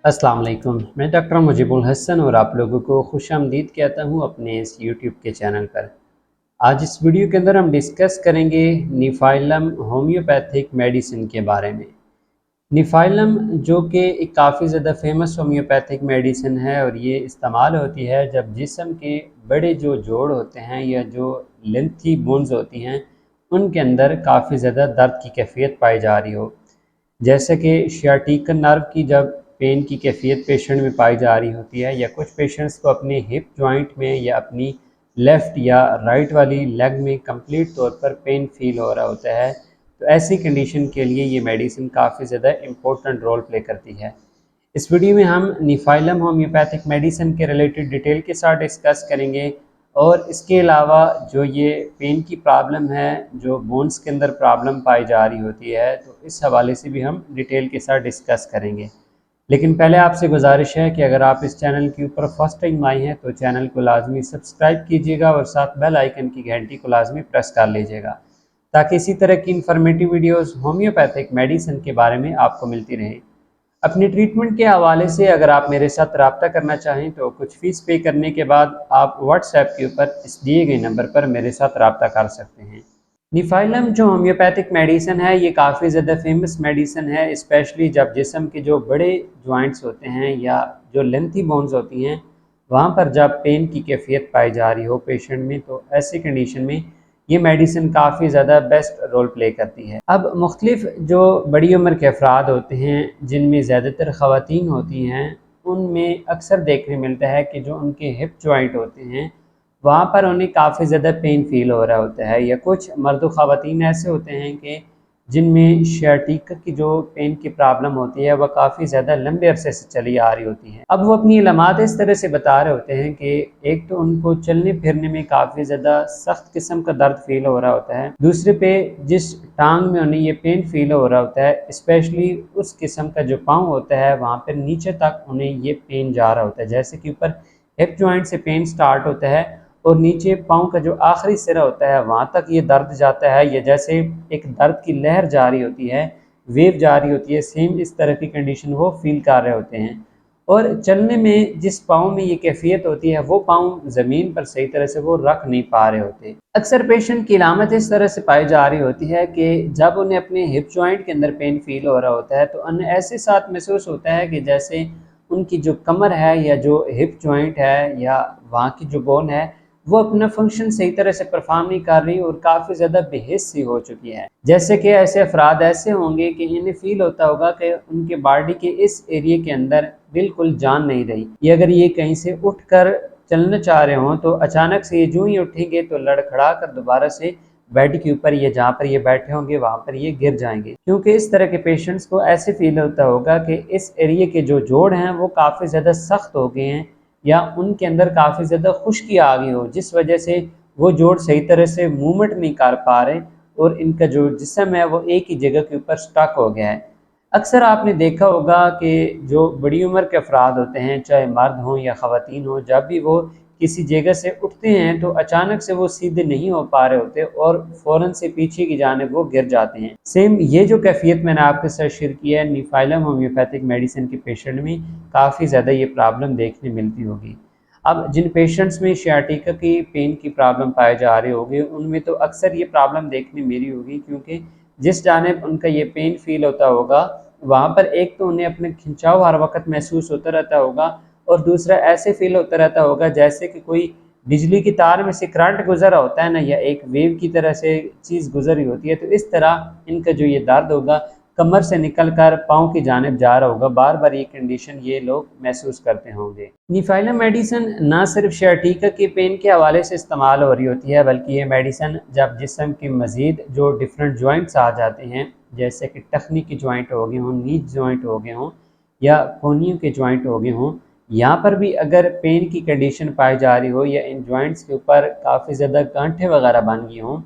अस्सलाम वालेकुम। मैं डॉक्टर मुजीबुल हसन और आप लोगों को खुशामदीद कहता हूँ अपने इस यूट्यूब के चैनल पर। आज इस वीडियो के अंदर हम डिस्कस करेंगे निफ़ाइलम होम्योपैथिक मेडिसिन के बारे में। निफ़ाइलम जो कि एक काफ़ी ज़्यादा फेमस होम्योपैथिक मेडिसिन है और ये इस्तेमाल होती है जब जिस्म के बड़े जो जोड़ होते हैं या जो लेंथी बोन्स होती हैं उनके अंदर काफ़ी ज़्यादा दर्द की कैफियत पाई जा रही हो। जैसे कि शियाटिक नर्व की जब पेन की कैफियत पेशेंट में पाई जा रही होती है या कुछ पेशेंट्स को अपने हिप जॉइंट में या अपनी लेफ़्ट या राइट वाली लेग में कंप्लीट तौर पर पेन फील हो रहा होता है, तो ऐसी कंडीशन के लिए ये मेडिसिन काफ़ी ज़्यादा इम्पोर्टेंट रोल प्ले करती है। इस वीडियो में हम निफ़ाइलम होम्योपैथिक मेडिसिन के रिलेटेड डिटेल के साथ डिस्कस करेंगे और इसके अलावा जो ये पेन की प्रॉब्लम है, जो बोन्स के अंदर प्रॉब्लम पाई जा रही होती है, तो इस हवाले से भी हम डिटेल के साथ डिस्कस करेंगे। लेकिन पहले आपसे गुजारिश है कि अगर आप इस चैनल के ऊपर फर्स्ट टाइम आए हैं तो चैनल को लाजमी सब्सक्राइब कीजिएगा और साथ बेल आइकन की घंटी को लाजमी प्रेस कर लीजिएगा ताकि इसी तरह की इंफॉर्मेटिव वीडियोस होम्योपैथिक मेडिसिन के बारे में आपको मिलती रहें। अपनी ट्रीटमेंट के हवाले से अगर आप मेरे साथ रब्ता करना चाहें तो कुछ फ़ीस पे करने के बाद आप व्हाट्सएप के ऊपर इस दिए गए नंबर पर मेरे साथ रब्ता कर सकते हैं। निफ़ाइलम जो होम्योपैथिक मेडिसिन है ये काफ़ी ज़्यादा फेमस मेडिसिन है, स्पेशली जब जिस्म के जो बड़े जॉइंट्स होते हैं या जो लेंथी बोन्स होती हैं वहाँ पर जब पेन की कैफियत पाई जा रही हो पेशेंट में, तो ऐसी कंडीशन में ये मेडिसिन काफ़ी ज़्यादा बेस्ट रोल प्ले करती है। अब मुख्तलिफ जो बड़ी उम्र के अफराद होते हैं जिनमें ज़्यादातर ख़वातीन होती हैं, उनमें अक्सर देखने मिलता है कि जो उनके हिप जॉइंट होते हैं वहाँ पर उन्हें काफ़ी ज़्यादा पेन फ़ील हो रहा होता है, या कुछ मर्द ख़वातीन ऐसे होते हैं कि जिनमें शियाटिका की जो पेन की प्रॉब्लम होती है वह काफ़ी ज़्यादा लंबे अरसे से चली आ रही होती है। अब वो अपनी अलामात इस तरह से बता रहे होते हैं कि एक तो उनको चलने फिरने में काफ़ी ज़्यादा सख्त किस्म का दर्द फील हो रहा होता है, दूसरे पे जिस टांग में उन्हें ये पेन फील हो रहा होता है, स्पेशली उस किस्म का जो पाँव होता है वहाँ पर नीचे तक उन्हें ये पेन जा रहा होता है। जैसे कि ऊपर हिप जॉइंट से पेन स्टार्ट होता है और नीचे पाँव का जो आखिरी सिरा होता है वहाँ तक ये दर्द जाता है, या जैसे एक दर्द की लहर जा रही होती है, वेव जा रही होती है, सेम इस तरह की कंडीशन वो फील कर रहे होते हैं। और चलने में जिस पाँव में ये कैफियत होती है वो पाँव ज़मीन पर सही तरह से वो रख नहीं पा रहे होते। अक्सर पेशेंट की अलामत इस तरह से पाई जा रही होती है कि जब उन्हें अपने हिप जॉइंट के अंदर पेन फील हो रहा होता है तो उन्हें ऐसे साथ महसूस होता है कि जैसे उनकी जो कमर है या जो हिप जॉइंट है या वहाँ की जो बोन है वो अपना फंक्शन सही तरह से परफॉर्म नहीं कर रही और काफ़ी ज़्यादा बेहिस सी हो चुकी है। जैसे कि ऐसे अफराद ऐसे होंगे कि इन्हें फील होता होगा कि उनके बॉडी के इस एरिया के अंदर बिल्कुल जान नहीं रही, या अगर ये कहीं से उठकर चलना चाह रहे हों तो अचानक से ये यूं ही उठेंगे तो लड़खड़ा कर दोबारा से बेड के ऊपर या जहाँ पर ये बैठे होंगे वहाँ पर ये गिर जाएंगे, क्योंकि इस तरह के पेशेंट्स को ऐसे फील होता होगा कि इस एरिया के जो जोड़ हैं वो काफ़ी ज़्यादा सख्त हो गए हैं या उनके अंदर काफ़ी ज़्यादा खुश्की आ गई हो, जिस वजह से वो जोड़ सही तरह से मूवमेंट नहीं कर पा रहे और इनका जो जिस्म है वो एक ही जगह के ऊपर स्टक हो गया है। अक्सर आपने देखा होगा कि जो बड़ी उम्र के अफराद होते हैं, चाहे मर्द हों या ख़वातीन हों, जब भी वो किसी जगह से उठते हैं तो अचानक से वो सीधे नहीं हो पा रहे होते और फ़ौरन से पीछे की जानिब वो गिर जाते हैं। सेम ये जो कैफियत मैंने आपके साथ शेयर की है, निफ़ाइलम होम्योपैथिक मेडिसिन के पेशेंट में काफ़ी ज़्यादा ये प्रॉब्लम देखने मिलती होगी। अब जिन पेशेंट्स में शियाटिका की पेन की प्रॉब्लम पाए जा रहे होंगे उनमें तो अक्सर ये प्रॉब्लम देखने मिली होगी, क्योंकि जिस जानिब उनका ये पेन फील होता होगा वहाँ पर एक तो उन्हें अपने खिंचाव हर वक्त महसूस होता रहता होगा और दूसरा ऐसे फील होता रहता होगा जैसे कि कोई बिजली की तार में से करंट गुजरा होता है ना, या एक वेव की तरह से चीज़ गुजर रही होती है, तो इस तरह इनका जो ये दर्द होगा कमर से निकल कर पाँव की जानिब जा रहा होगा। बार बार ये कंडीशन ये लोग महसूस करते होंगे। निफ़ाइलम मेडिसिन ना सिर्फ शियाटिका के पेन के हवाले से इस्तेमाल हो रही होती है, बल्कि ये मेडिसिन जब जिस्म के मज़ीद जो डिफरेंट जॉइंट्स आ जाते हैं, जैसे कि टखनी के जॉइंट हो गए हों, नीज जॉइंट हो गए हों या कोहनियों के जॉइंट हो गए हों, यहाँ पर भी अगर पेन की कंडीशन पाई जा रही हो या इन जॉइंट्स के ऊपर काफ़ी ज़्यादा गांठें वगैरह बन गई हों,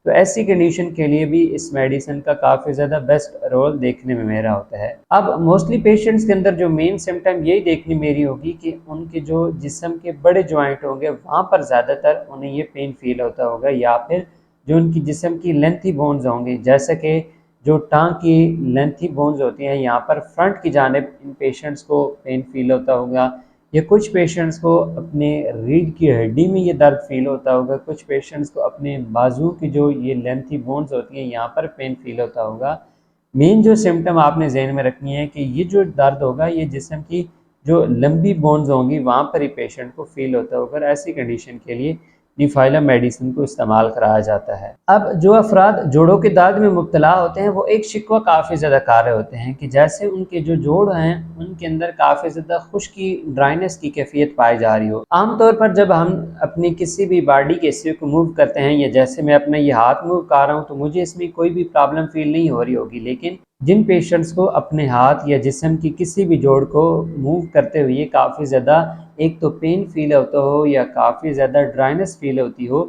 तो ऐसी कंडीशन के लिए भी इस मेडिसिन का काफ़ी ज़्यादा बेस्ट रोल देखने में मेरा होता है। अब मोस्टली पेशेंट्स के अंदर जो मेन सिम्टम यही देखने मेरी होगी कि उनके जो जिस्म के बड़े जॉइंट होंगे वहाँ पर ज़्यादातर उन्हें ये पेन फील होता होगा, या फिर जो उनकी जिस्म की लेंथी बोन्स होंगे, जैसे कि जो टांग की लेंथी बोन्स होती हैं यहाँ पर फ्रंट की जानिब इन पेशेंट्स को पेन फील होता होगा, या कुछ पेशेंट्स को अपने रीढ़ की हड्डी में ये दर्द फील होता होगा, कुछ पेशेंट्स को अपने बाजू की जो ये लेंथी बोन्स होती हैं यहाँ पर पेन फील होता होगा। मेन जो सिम्टम आपने जहन में रखनी है कि ये जो दर्द होगा ये जिस्म की जो लंबी बोन्स होंगी वहाँ पर ही पेशेंट को फील होता होगा। ऐसी कंडीशन के लिए निफाइलम मेडिसिन को इस्तेमाल कराया जाता है। अब जो अफराद जोड़ों के दर्द में मुब्तला होते हैं वो एक शिकवा काफ़ी ज़्यादा कार्य होते हैं कि जैसे उनके जो जोड़ हैं उनके अंदर काफ़ी ज़्यादा खुश्की ड्राइनेस की कैफियत पाई जा रही हो। आमतौर पर जब हम अपनी किसी भी बॉडी के हिस्से को मूव करते हैं, या जैसे मैं अपना ये हाथ मूव कर रहा हूँ तो मुझे इसमें कोई भी प्रॉब्लम फील नहीं हो रही होगी, लेकिन जिन पेशेंट्स को अपने हाथ या जिस्म की किसी भी जोड़ को मूव करते हुए काफ़ी ज़्यादा एक तो पेन फील होता हो या काफ़ी ज़्यादा ड्राइनेस फील होती हो,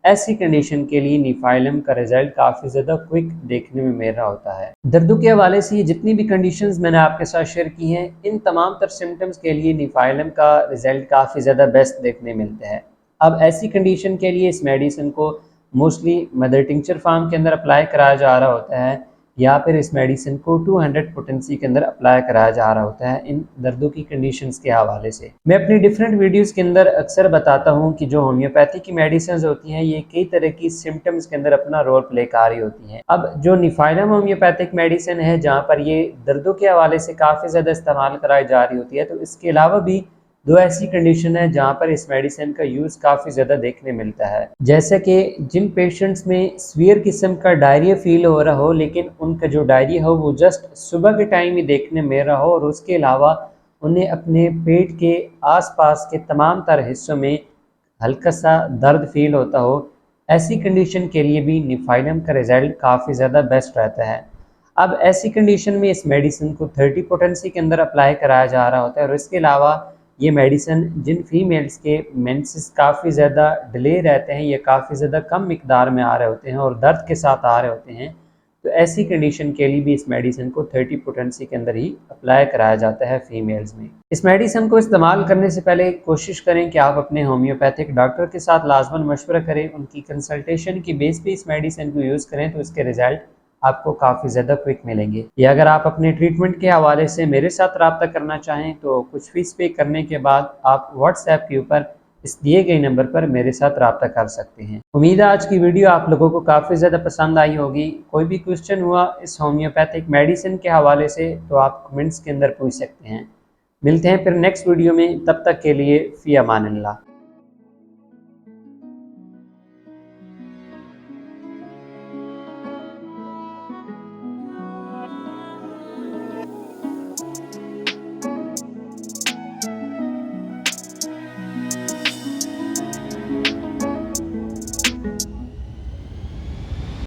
ऐसी कंडीशन के लिए निफाइलम का रिजल्ट काफ़ी ज़्यादा क्विक देखने में मिल रहा होता है। दर्दों के हवाले से ये जितनी भी कंडीशंस मैंने आपके साथ शेयर की हैं, इन तमाम तर सिम्टम्स के लिए निफाइलम का रिजल्ट काफ़ी ज़्यादा बेस्ट देखने मिलते हैं। अब ऐसी कंडीशन के लिए इस मेडिसिन को मोस्टली मदर टिंचर फार्म के अंदर अप्लाई कराया जा रहा होता है, या फिर इस मेडिसिन को 200 पोटेंसी के अंदर अप्लाई कराया जा रहा होता है इन दर्दों की कंडीशंस के हवाले से। मैं अपनी डिफरेंट वीडियोस के अंदर अक्सर बताता हूं कि जो होम्योपैथी की मेडिसिन होती हैं ये कई तरह की सिम्टम्स के अंदर अपना रोल प्ले कर रही होती हैं। अब जो निफाइलम होम्योपैथिक मेडिसिन है जहाँ पर ये दर्दों के हवाले से काफ़ी ज़्यादा इस्तेमाल कराई जा रही होती है, तो इसके अलावा भी दो ऐसी कंडीशन है जहाँ पर इस मेडिसिन का यूज़ काफ़ी ज़्यादा देखने मिलता है, जैसे कि जिन पेशेंट्स में सीवियर किस्म का डायरिया फील हो रहा हो, लेकिन उनका जो डायरिया हो वो जस्ट सुबह के टाइम ही देखने में रहा हो, और उसके अलावा उन्हें अपने पेट के आसपास के तमाम तर हिस्सों में हल्का सा दर्द फील होता हो। ऐसी कंडीशन के लिए भी निफाइलम का रिजल्ट काफ़ी ज़्यादा बेस्ट रहता है। अब ऐसी कंडीशन में इस मेडिसिन को 30 पोटेंसी के अंदर अप्लाई कराया जा रहा होता है, और इसके अलावा ये मेडिसिन जिन फीमेल्स के मेंसेस काफ़ी ज़्यादा डिले रहते हैं या काफ़ी ज़्यादा कम मिकदार में आ रहे होते हैं और दर्द के साथ आ रहे होते हैं, तो ऐसी कंडीशन के लिए भी इस मेडिसिन को 30 पोटेंसी के अंदर ही अप्लाई कराया जाता है फीमेल्स में। इस मेडिसिन को इस्तेमाल करने से पहले कोशिश करें कि आप अपने होम्योपैथिक डॉक्टर के साथ लाजमन मशवरा करें, उनकी कंसल्टेशन की बेस पे इस मेडिसिन को यूज़ करें तो इसके रिजल्ट आपको काफ़ी ज़्यादा क्विक मिलेंगे। या अगर आप अपने ट्रीटमेंट के हवाले से मेरे साथ रब्ता करना चाहें तो कुछ फीस पे करने के बाद आप व्हाट्सएप के ऊपर इस दिए गए नंबर पर मेरे साथ रब्ता कर सकते हैं। उम्मीद है आज की वीडियो आप लोगों को काफ़ी ज़्यादा पसंद आई होगी। कोई भी क्वेश्चन हुआ इस होम्योपैथिक मेडिसिन के हवाले से तो आप कमेंट्स के अंदर पूछ सकते हैं। मिलते हैं फिर नेक्स्ट वीडियो में, तब तक के लिए फ़ी अमानिल्लाह।